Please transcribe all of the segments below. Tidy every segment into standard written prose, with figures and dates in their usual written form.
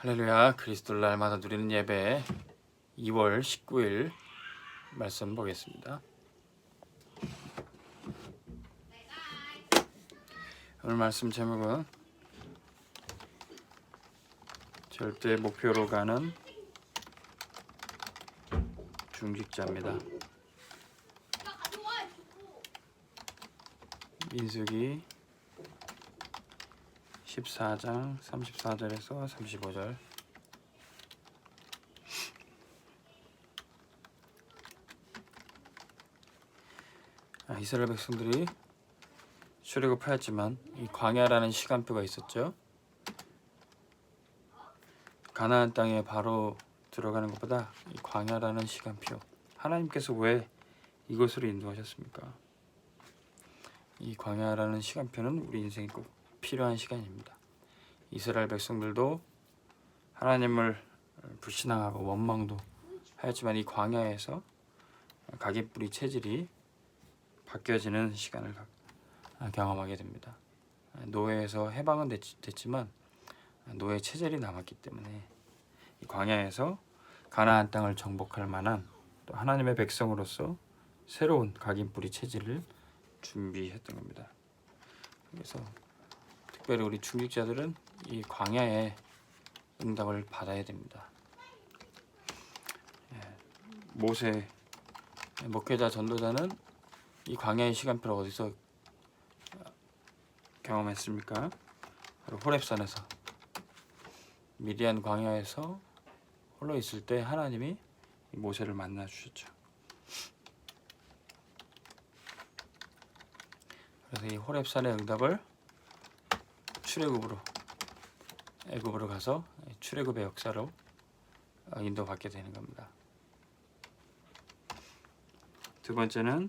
할렐루야. 그리스도를 날마다 누리는 예배 2월 19일 말씀 보겠습니다. 오늘 말씀 제목은 절대 목표로 가는 중직자입니다. 민수기 14장 34절에서 35절. 이스라엘 백성들이 출애굽하였지만 이 광야라는 시간표가 있었죠. 가나안 땅에 바로 들어가는 것보다 이 광야라는 시간표, 하나님께서 왜 이곳으로 인도하셨습니까? 이 광야라는 시간표는 우리 인생에 꼭 필요한 시간입니다. 이스라엘 백성들도 하나님을 불신앙하고 원망도 하였지만 이 광야에서 가깃뿌리 체질이 바뀌어지는 시간을 경험하게 됩니다. 노예에서 해방은 됐지만 노예 체질이 남았기 때문에 이 광야에서 가나안 땅을 정복할 만한 또 하나님의 백성으로서 새로운 각인뿌리 체질을 준비했던 겁니다. 그래서 특별히 우리 중직자들은 이 광야의 응답을 받아야 됩니다. 모세 목회자 전도자는 이 광야의 시간표를 어디서 경험했습니까? 바로 호렙산에서, 미디안 광야에서 홀로 있을 때 하나님이 모세를 만나 주셨죠. 그래서 이 호렙산의 응답을 출애굽으로, 애굽으로 가서 출애굽의 역사로 인도받게 되는 겁니다. 두 번째는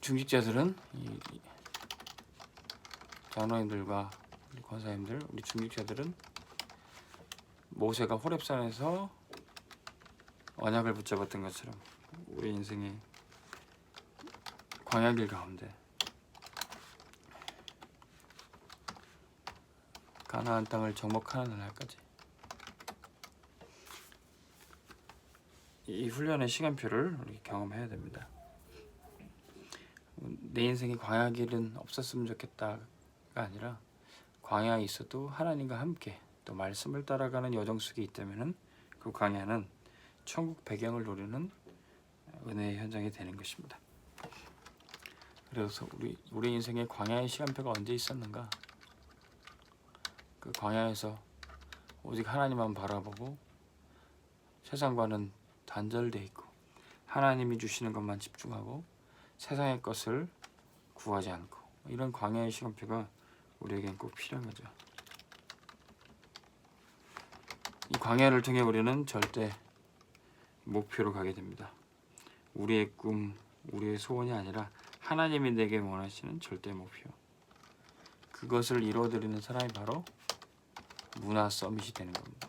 중직자들은 이 장로님들과 권사님들, 우리 중직자들은 모세가 호렙산에서 언약을 붙잡았던 것처럼 우리 인생의 광야길 가운데 가나안 땅을 정복하는 날까지 이 훈련의 시간표를 우리 경험해야 됩니다. 내 인생에 광야길은 없었으면 좋겠다가 아니라 광야에 있어도 하나님과 함께 또 말씀을 따라가는 여정 속에 있다면 그 광야는 천국 배경을 노리는 은혜의 현장이 되는 것입니다. 그래서 우리 인생에 광야의 시간표가 언제 있었는가? 그 광야에서 오직 하나님만 바라보고 세상과는 단절되어 있고 하나님이 주시는 것만 집중하고 세상의 것을 구하지 않고, 이런 광야의 시간표가 우리에겐 꼭 필요한 거죠. 이 광야를 통해 우리는 절대 목표로 가게 됩니다. 우리의 꿈, 우리의 소원이 아니라 하나님이 내게 원하시는 절대 목표, 그것을 이루어드리는 사람이 바로 문화 서밋이 되는 겁니다.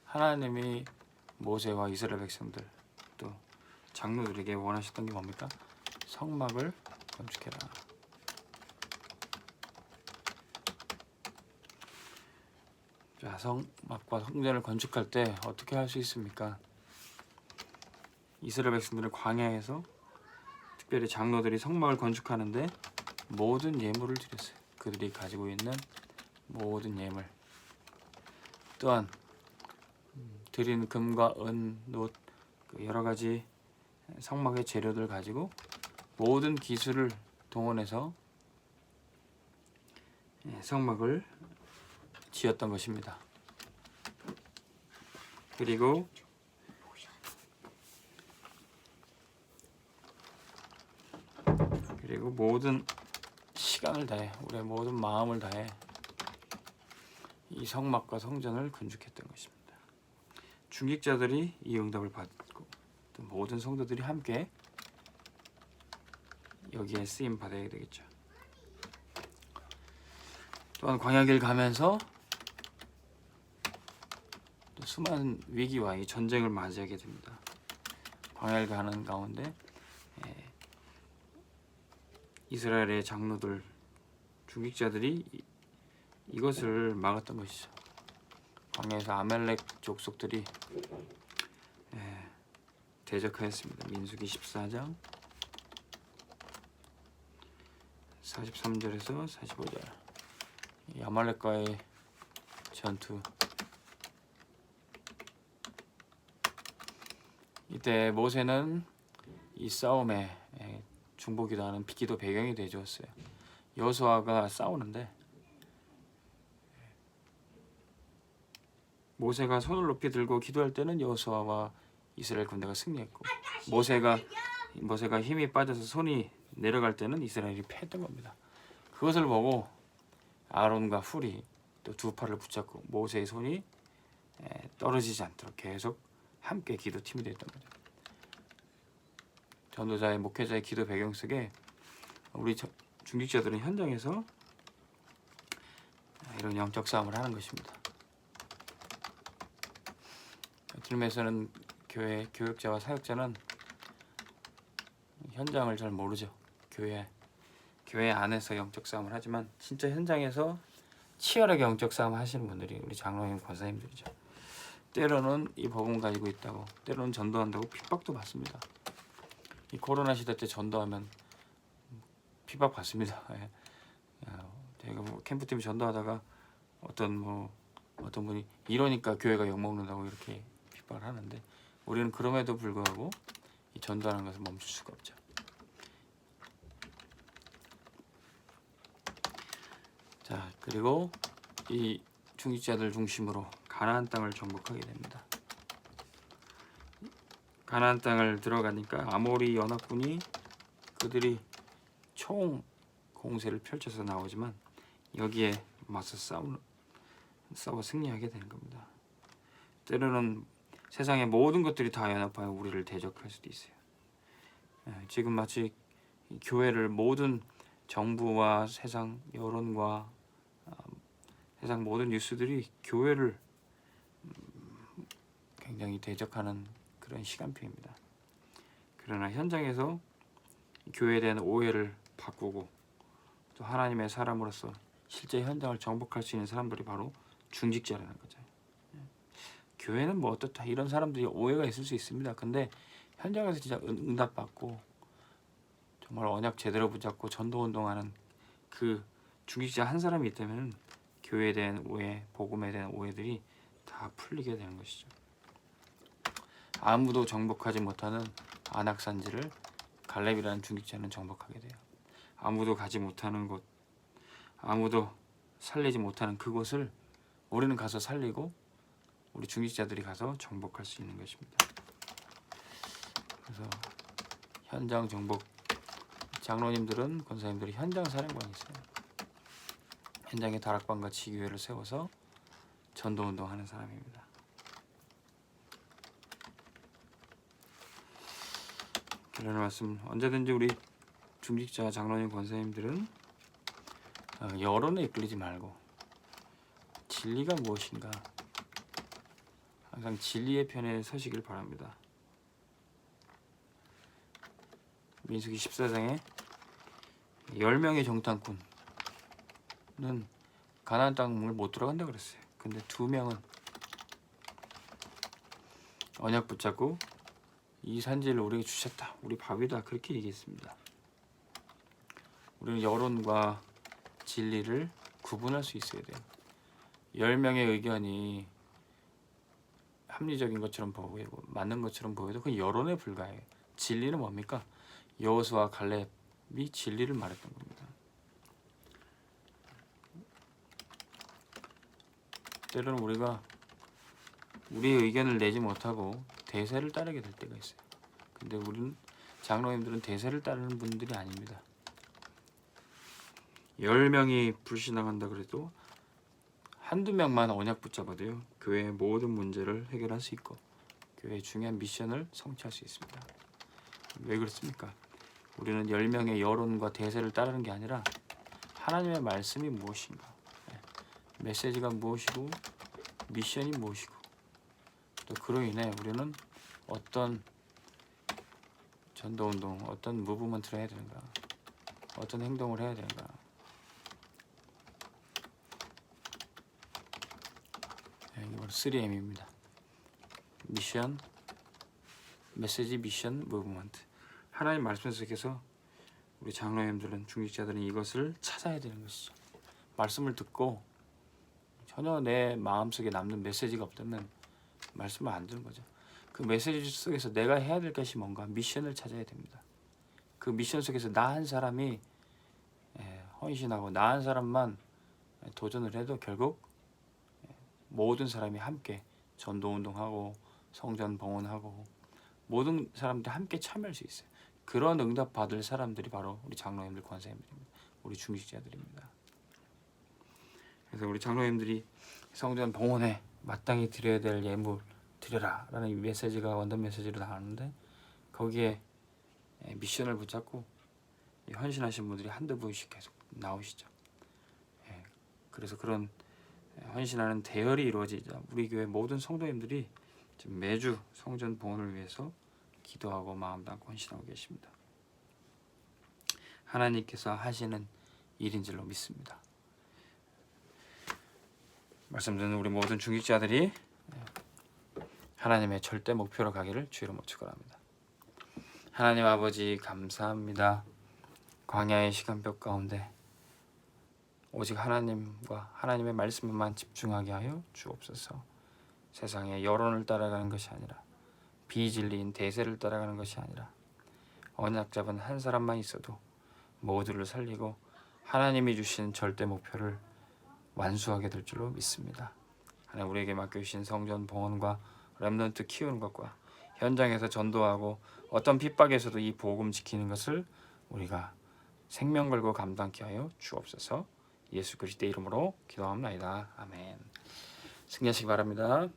하나님이 모세와 이스라엘 백성들 또 장로들에게 원하셨던 게 뭡니까? 성막을 건축해라. 자, 성막과 성전을 건축할 때 어떻게 할 수 있습니까? 이스라엘 백성들은 광야에서 특별히 장로들이 성막을 건축하는데 모든 예물을 드렸어요. 그들이 가지고 있는 모든 예물, 또한 드린 금과 은, 놋, 여러 가지 성막의 재료들 가지고 모든 기술을 동원해서 성막을 지었던 것입니다. 그리고 모든 시간을 다해, 우리의 모든 마음을 다해 이 성막과 성전을 건축했던 것입니다. 중직자들이 이 응답을 받고 또 모든 성도들이 함께 여기에 쓰임 받아야 되겠죠. 또한 광야길 가면서 또 수많은 위기와 이 전쟁을 맞이하게 됩니다. 광야를 가는 가운데 이스라엘의 장로들 중직자들이 이것을 막았던 것이죠. 광야에서 아말렉 족속들이 대적하였습니다. 민수기 14장 43절에서 45절. 이 아말렉과의 전투. 이때 모세는 이 싸움에 중보기도하는 기도 배경이 되어주었어요. 여호수아가 싸우는데 모세가 손을 높이 들고 기도할 때는 여호수아와 이스라엘 군대가 승리했고, 모세가 힘이 빠져서 손이 내려갈 때는 이스라엘이 패했던 겁니다. 그것을 보고 아론과 훌이 또 두 팔을 붙잡고 모세의 손이 떨어지지 않도록 계속 함께 기도팀이 됐던 거죠. 전도자의 목회자의 기도 배경 속에 우리 중직자들은 현장에서 이런 영적 싸움을 하는 것입니다. 들면서는 교회 교육자와 사역자는 현장을 잘 모르죠. 교회 안에서 영적 싸움을 하지만 진짜 현장에서 치열하게 영적 싸움을 하시는 분들이 우리 장로님, 권사님들이죠. 때로는 이 법은 가지고 있다고, 때로는 전도한다고 핍박도 받습니다. 이 코로나 시대 때 전도하면 핍박 받습니다. 제가 캠프팀 전도하다가 어떤 분이 이러니까 교회가 욕먹는다고 이렇게 핍박을 하는데, 우리는 그럼에도 불구하고 이 전도하는 것을 멈출 수가 없죠. 자, 그리고 이 중직자들 중심으로 가나안 땅을 정복하게 됩니다. 가나안 땅을 들어가니까 아모리 연합군이 그들이 총 공세를 펼쳐서 나오지만 여기에 맞서 싸워 승리하게 되는 겁니다. 때로는 세상의 모든 것들이 다 연합하여 우리를 대적할 수도 있어요. 지금 마치 교회를 모든 정부와 세상 여론과 세상 모든 뉴스들이 교회를 굉장히 대적하는 그런 시간표입니다. 그러나 현장에서 교회에 대한 오해를 바꾸고 또 하나님의 사람으로서 실제 현장을 정복할 수 있는 사람들이 바로 중직자라는 거죠. 교회는 뭐 어떻다 이런 사람들이 오해가 있을 수 있습니다. 근데 현장에서 진짜 응답받고 정말 언약 제대로 붙잡고 전도운동하는 그 중직자 한 사람이 있다면 교회에 대한 오해, 복음에 대한 오해들이 다 풀리게 되는 것이죠. 아무도 정복하지 못하는 안악산지를 갈렙이라는 중직자는 정복하게 돼요. 아무도 가지 못하는 곳, 아무도 살리지 못하는 그곳을 우리는 가서 살리고 우리 중직자들이 가서 정복할 수 있는 것입니다. 그래서 현장 정복, 장로님들은, 권사님들이 현장 사령관이 있어요. 현장에 다락방과 지교회를 세워서 전도운동하는 사람입니다. 그런 말씀, 언제든지 우리 중직자, 장로님, 권사님들은 여론에 이끌리지 말고 진리가 무엇인가 항상 진리의 편에 서시길 바랍니다. 민수기 14장에 10명의 정탐꾼은 가나안 땅을 못 들어간다 그랬어요. 근데 2명은 언약 붙잡고 이 산지를 우리에게 주셨다, 우리 밥이다, 그렇게 얘기했습니다. 우리는 여론과 진리를 구분할 수 있어야 돼요. 10명의 의견이 합리적인 것처럼 보이고 맞는 것처럼 보여도 그건 여론에 불과해요. 진리는 뭡니까? 여호수아 갈렙이 진리를 말했던 겁니다. 때로는 우리가 우리의 의견을 내지 못하고 대세를 따르게 될 때가 있어요. 근데 우리는, 장로님들은 대세를 따르는 분들이 아닙니다. 10명이 불신앙한다 그래도 한두 명만 언약 붙잡아도요, 교회의 모든 문제를 해결할 수 있고 교회의 중요한 미션을 성취할 수 있습니다. 왜 그렇습니까? 우리는 10명의 여론과 대세를 따르는 게 아니라 하나님의 말씀이 무엇인가, 메시지가 무엇이고 미션이 무엇이고, 또 그로 인해 우리는 어떤 전도운동, 어떤 무브먼트를 해야 되는가, 어떤 행동을 해야 되는가, 3M입니다. 미션, 메시지, 미션, 무브먼트. 하나님 말씀 속에서 우리 장로님들은, 중직자들은 이것을 찾아야 되는 것이죠. 말씀을 듣고 전혀 내 마음속에 남는 메시지가 없다면 말씀을 안 듣는 거죠. 그 메시지 속에서 내가 해야 될 것이 뭔가, 미션을 찾아야 됩니다. 그 미션 속에서 나 한 사람이 헌신하고 나 한 사람만 도전을 해도 결국 모든 사람이 함께 전도운동하고 성전 봉헌하고 모든 사람들이 함께 참여할 수 있어요. 그런 응답 받을 사람들이 바로 우리 장로님들, 권사님들입니다. 우리 중직자들입니다. 그래서 우리 장로님들이 성전 봉헌에 마땅히 드려야 될 예물 드려라 라는 이 메시지가 원단 메시지로 나왔는데, 거기에 미션을 붙잡고 헌신하신 분들이 한두 분씩 계속 나오시죠. 그래서 그런 헌신하는 대열이 이루어지자 우리 교회 모든 성도님들이 지금 매주 성전 봉헌을 위해서 기도하고 마음 담고 헌신하고 계십니다. 하나님께서 하시는 일인 줄로 믿습니다. 말씀 듣는 우리 모든 중직자들이 하나님의 절대 목표로 가기를 주의로 못 축원합니다. 하나님 아버지, 감사합니다. 광야의 시간표 가운데 오직 하나님과 하나님의 말씀에만 집중하게 하여 주옵소서. 세상의 여론을 따라가는 것이 아니라, 비진리인 대세를 따라가는 것이 아니라, 언약 잡은 한 사람만 있어도 모두를 살리고 하나님이 주신 절대 목표를 완수하게 될 줄로 믿습니다. 하나님, 우리에게 맡겨주신 성전 봉헌과 렘넌트 키우는 것과 현장에서 전도하고 어떤 핍박에서도 이 복음 지키는 것을 우리가 생명 걸고 감당케 하여 주옵소서. 예수 그리스도의 이름으로 기도합니다. 아멘. 승리하시기 바랍니다.